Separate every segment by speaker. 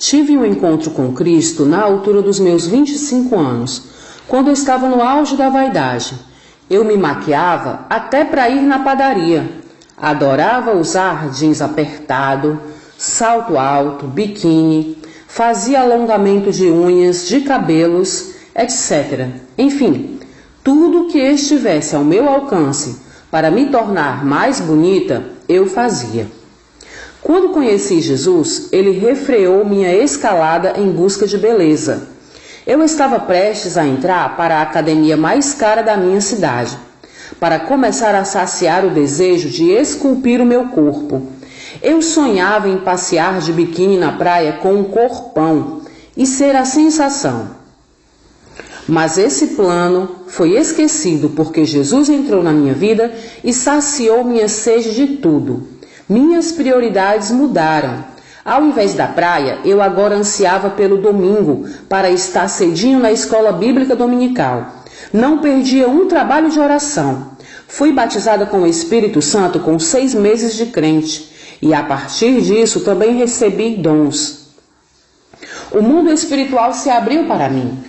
Speaker 1: Tive um encontro com Cristo na altura dos meus 25 anos, quando eu estava no auge da vaidade. Eu me maquiava até para ir na padaria. Adorava usar jeans apertado, salto alto, biquíni, fazia alongamento de unhas, de cabelos, etc. Enfim, tudo que estivesse ao meu alcance para me tornar mais bonita, eu fazia. Quando conheci Jesus, ele refreou minha escalada em busca de beleza. Eu estava prestes a entrar para a academia mais cara da minha cidade, para começar a saciar o desejo de esculpir o meu corpo. Eu sonhava em passear de biquíni na praia com um corpão e ser a sensação. Mas esse plano foi esquecido porque Jesus entrou na minha vida e saciou minha sede de tudo. Minhas prioridades mudaram. Ao invés da praia, eu agora ansiava pelo domingo para estar cedinho na escola bíblica dominical. Não perdia um trabalho de oração. Fui batizada com o Espírito Santo com 6 meses de crente e a partir disso também recebi dons. O mundo espiritual se abriu para mim.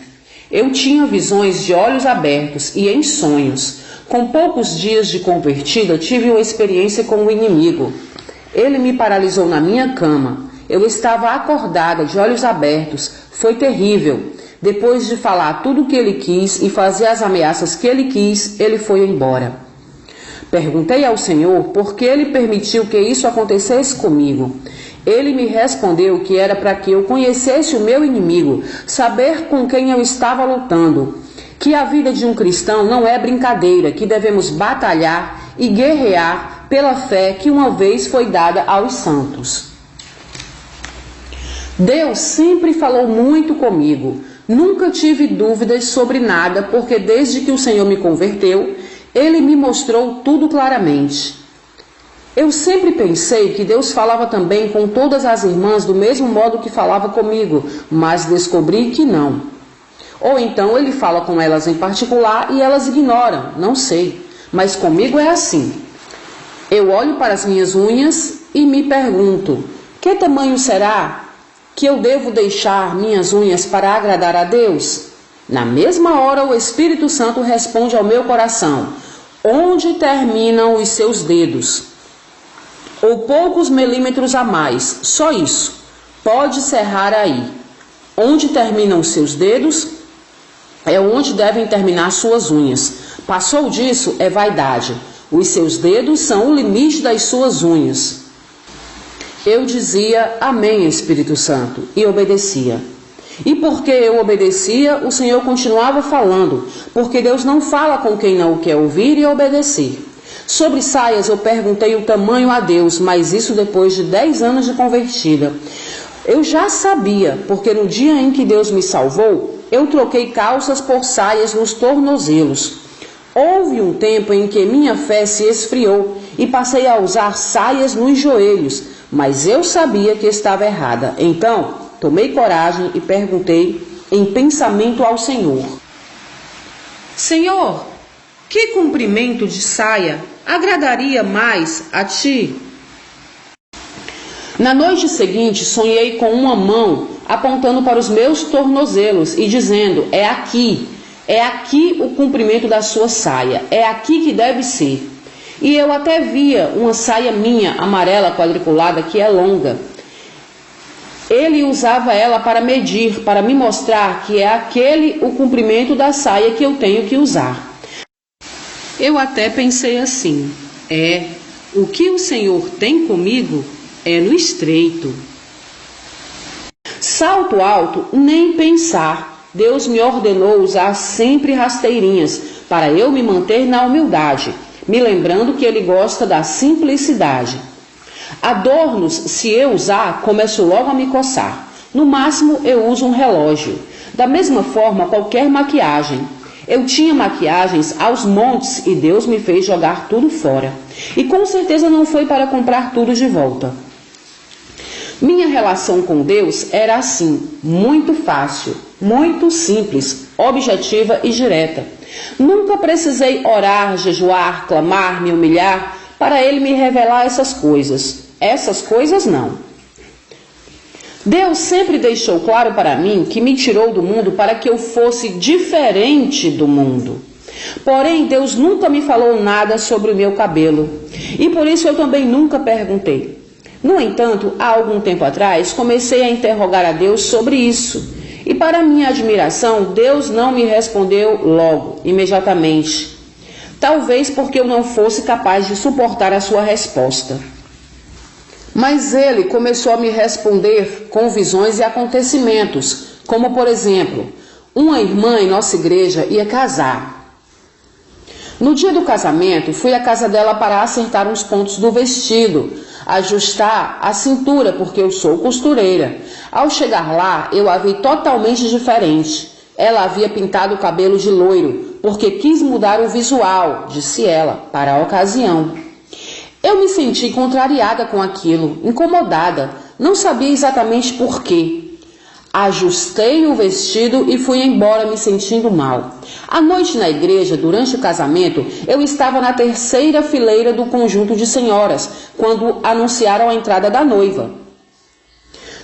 Speaker 1: Eu tinha visões de olhos abertos e em sonhos. Com poucos dias de convertida, tive uma experiência com o inimigo. Ele me paralisou na minha cama. Eu estava acordada, de olhos abertos. Foi terrível. Depois de falar tudo o que ele quis e fazer as ameaças que ele quis, ele foi embora. Perguntei ao Senhor por que ele permitiu que isso acontecesse comigo. Ele me respondeu que era para que eu conhecesse o meu inimigo, saber com quem eu estava lutando, que a vida de um cristão não é brincadeira, que devemos batalhar e guerrear pela fé que uma vez foi dada aos santos. Deus sempre falou muito comigo. Nunca tive dúvidas sobre nada, porque desde que o Senhor me converteu, Ele me mostrou tudo claramente. Eu sempre pensei que Deus falava também com todas as irmãs do mesmo modo que falava comigo, mas descobri que não. Ou então Ele fala com elas em particular e elas ignoram, não sei. Mas comigo é assim. Eu olho para as minhas unhas e me pergunto, que tamanho será que eu devo deixar minhas unhas para agradar a Deus? Na mesma hora o Espírito Santo responde ao meu coração, onde terminam os seus dedos? Ou poucos milímetros a mais, só isso, pode cerrar aí. Onde terminam os seus dedos é onde devem terminar suas unhas. Passou disso é vaidade. Os seus dedos são o limite das suas unhas. Eu dizia, amém, Espírito Santo, e obedecia. E porque eu obedecia, o Senhor continuava falando, porque Deus não fala com quem não o quer ouvir e obedecer. Sobre saias eu perguntei o tamanho a Deus, mas isso depois de 10 anos de convertida. Eu já sabia, porque no dia em que Deus me salvou, eu troquei calças por saias nos tornozelos. Houve um tempo em que minha fé se esfriou e passei a usar saias nos joelhos, mas eu sabia que estava errada. Então, tomei coragem e perguntei em pensamento ao Senhor. Senhor, que comprimento de saia agradaria mais a ti? Na noite seguinte, sonhei com uma mão apontando para os meus tornozelos e dizendo, é aqui o comprimento da sua saia, é aqui que deve ser. E eu até via uma saia minha, amarela quadriculada, que é longa. Ele usava ela para medir, para me mostrar que é aquele o comprimento da saia que eu tenho que usar. Eu até pensei assim, o que o Senhor tem comigo é no estreito. Salto alto, nem pensar. Deus me ordenou usar sempre rasteirinhas, para eu me manter na humildade, me lembrando que Ele gosta da simplicidade. Adornos, se eu usar, começo logo a me coçar. No máximo, eu uso um relógio. Da mesma forma, qualquer maquiagem. Eu tinha maquiagens aos montes e Deus me fez jogar tudo fora. E com certeza não foi para comprar tudo de volta. Minha relação com Deus era assim, muito fácil, muito simples, objetiva e direta. Nunca precisei orar, jejuar, clamar, me humilhar para Ele me revelar essas coisas. Essas coisas não. Deus sempre deixou claro para mim que me tirou do mundo para que eu fosse diferente do mundo. Porém, Deus nunca me falou nada sobre o meu cabelo, e por isso eu também nunca perguntei. No entanto, há algum tempo atrás, comecei a interrogar a Deus sobre isso, e para minha admiração, Deus não me respondeu logo, imediatamente. Talvez porque eu não fosse capaz de suportar a sua resposta. Mas ele começou a me responder com visões e acontecimentos, como por exemplo, uma irmã em nossa igreja ia casar. No dia do casamento, fui à casa dela para acertar uns pontos do vestido, ajustar a cintura, porque eu sou costureira. Ao chegar lá, eu a vi totalmente diferente. Ela havia pintado o cabelo de loiro, porque quis mudar o visual, disse ela, para a ocasião. Eu me senti contrariada com aquilo, incomodada, não sabia exatamente por quê. Ajustei o vestido e fui embora me sentindo mal. À noite na igreja, durante o casamento, eu estava na terceira fileira do conjunto de senhoras, quando anunciaram a entrada da noiva.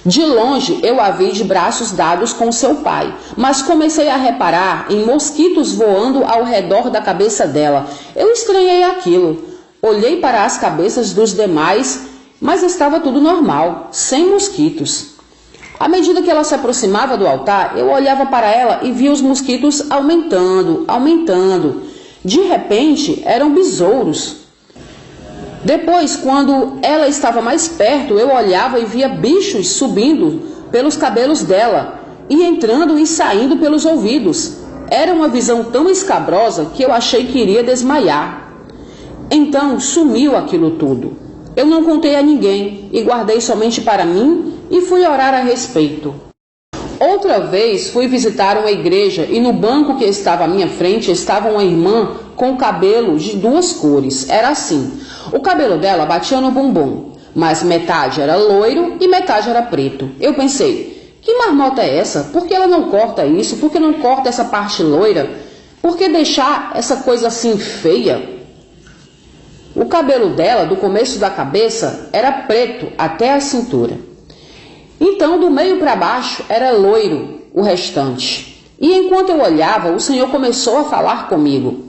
Speaker 1: De longe, eu a vi de braços dados com seu pai, mas comecei a reparar em mosquitos voando ao redor da cabeça dela. Eu estranhei aquilo. Olhei para as cabeças dos demais, mas estava tudo normal, sem mosquitos. À medida que ela se aproximava do altar, eu olhava para ela e via os mosquitos aumentando. De repente, eram besouros. Depois, quando ela estava mais perto, eu olhava e via bichos subindo pelos cabelos dela e entrando e saindo pelos ouvidos. Era uma visão tão escabrosa que eu achei que iria desmaiar. Então, sumiu aquilo tudo. Eu não contei a ninguém e guardei somente para mim e fui orar a respeito. Outra vez fui visitar uma igreja e no banco que estava à minha frente estava uma irmã com cabelo de duas cores. Era assim, o cabelo dela batia no bumbum, mas metade era loiro e metade era preto. Eu pensei, que marmota é essa? Por que ela não corta isso? Por que não corta essa parte loira? Por que deixar essa coisa assim feia? O cabelo dela, do começo da cabeça, era preto até a cintura. Então, do meio para baixo, era loiro o restante. E enquanto eu olhava, o Senhor começou a falar comigo.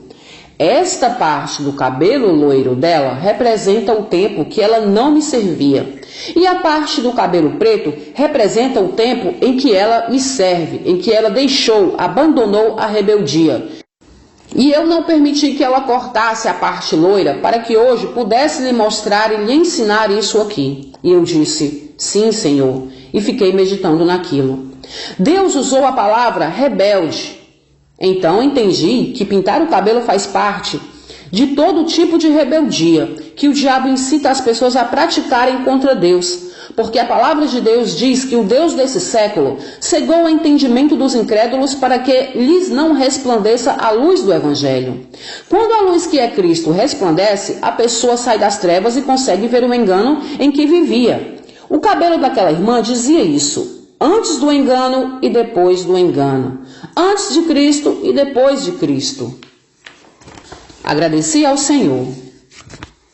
Speaker 1: Esta parte do cabelo loiro dela representa o tempo que ela não me servia. E a parte do cabelo preto representa o tempo em que ela me serve, em que ela abandonou a rebeldia. E eu não permiti que ela cortasse a parte loira para que hoje pudesse lhe mostrar e lhe ensinar isso aqui. E eu disse, sim, Senhor, e fiquei meditando naquilo. Deus usou a palavra rebelde. Então entendi que pintar o cabelo faz parte de todo tipo de rebeldia que o diabo incita as pessoas a praticarem contra Deus. Porque a palavra de Deus diz que o Deus desse século cegou o entendimento dos incrédulos para que lhes não resplandeça a luz do Evangelho. Quando a luz que é Cristo resplandece, a pessoa sai das trevas e consegue ver o engano em que vivia. O cabelo daquela irmã dizia isso, antes do engano e depois do engano, antes de Cristo e depois de Cristo. Agradeci ao Senhor.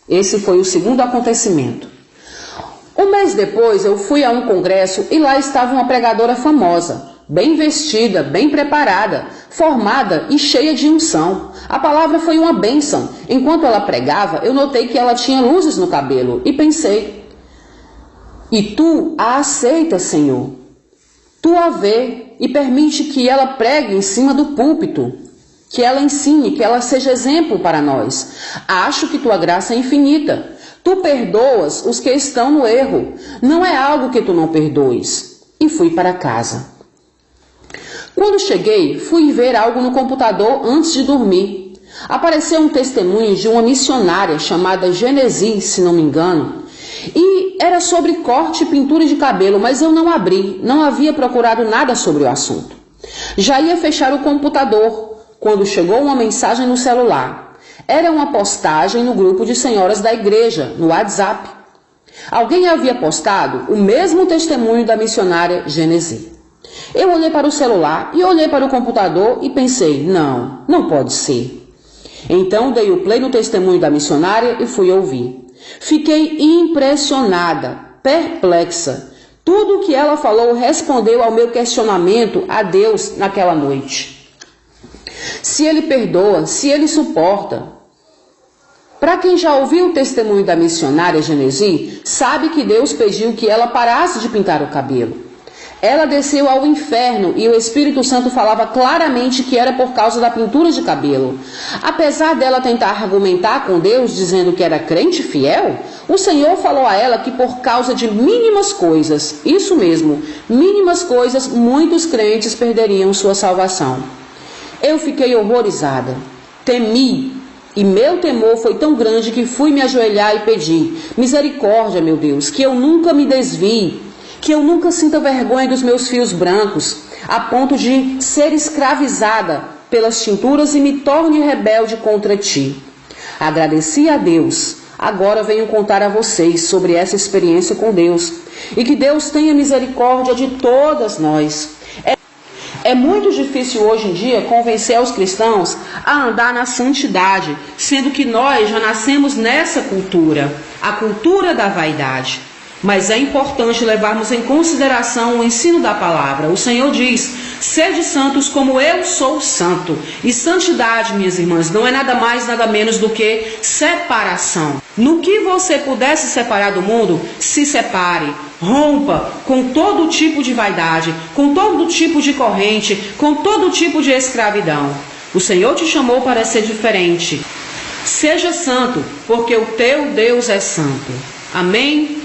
Speaker 1: Esse foi o segundo acontecimento. Um mês depois eu fui a um congresso e lá estava uma pregadora famosa, bem vestida, bem preparada, formada e cheia de unção. A palavra foi uma bênção. Enquanto ela pregava, eu notei que ela tinha luzes no cabelo e pensei, e tu a aceitas, Senhor. Tu a vê e permite que ela pregue em cima do púlpito, que ela ensine, que ela seja exemplo para nós. Acho que tua graça é infinita. Tu perdoas os que estão no erro. Não é algo que tu não perdoes. E fui para casa. Quando cheguei, fui ver algo no computador antes de dormir. Apareceu um testemunho de uma missionária chamada Genesi, se não me engano. E era sobre corte e pintura de cabelo, mas eu não abri, não havia procurado nada sobre o assunto. Já ia fechar o computador, quando chegou uma mensagem no celular. Era uma postagem no grupo de senhoras da igreja, no WhatsApp. Alguém havia postado o mesmo testemunho da missionária Genesi. Eu olhei para o celular e olhei para o computador e pensei, não pode ser. Então dei o play no testemunho da missionária e fui ouvir. Fiquei impressionada, perplexa. Tudo o que ela falou respondeu ao meu questionamento a Deus naquela noite. Se Ele perdoa, se Ele suporta. Para quem já ouviu o testemunho da missionária Genesi, sabe que Deus pediu que ela parasse de pintar o cabelo. Ela desceu ao inferno e o Espírito Santo falava claramente que era por causa da pintura de cabelo. Apesar dela tentar argumentar com Deus dizendo que era crente fiel, o Senhor falou a ela que por causa de mínimas coisas, isso mesmo, mínimas coisas, muitos crentes perderiam sua salvação. Eu fiquei horrorizada, temi, e meu temor foi tão grande que fui me ajoelhar e pedir: misericórdia, meu Deus, que eu nunca me desvie, que eu nunca sinta vergonha dos meus fios brancos, a ponto de ser escravizada pelas tinturas e me torne rebelde contra ti. Agradeci a Deus. Agora venho contar a vocês sobre essa experiência com Deus. E que Deus tenha misericórdia de todas nós. É muito difícil hoje em dia convencer os cristãos a andar na santidade, sendo que nós já nascemos nessa cultura, a cultura da vaidade. Mas é importante levarmos em consideração o ensino da palavra. O Senhor diz: sede santos como eu sou santo. E santidade, minhas irmãs, não é nada mais, nada menos do que separação. No que você puder se separar do mundo, se separe. Rompa com todo tipo de vaidade, com todo tipo de corrente, com todo tipo de escravidão. O Senhor te chamou para ser diferente. Seja santo, porque o teu Deus é santo. Amém?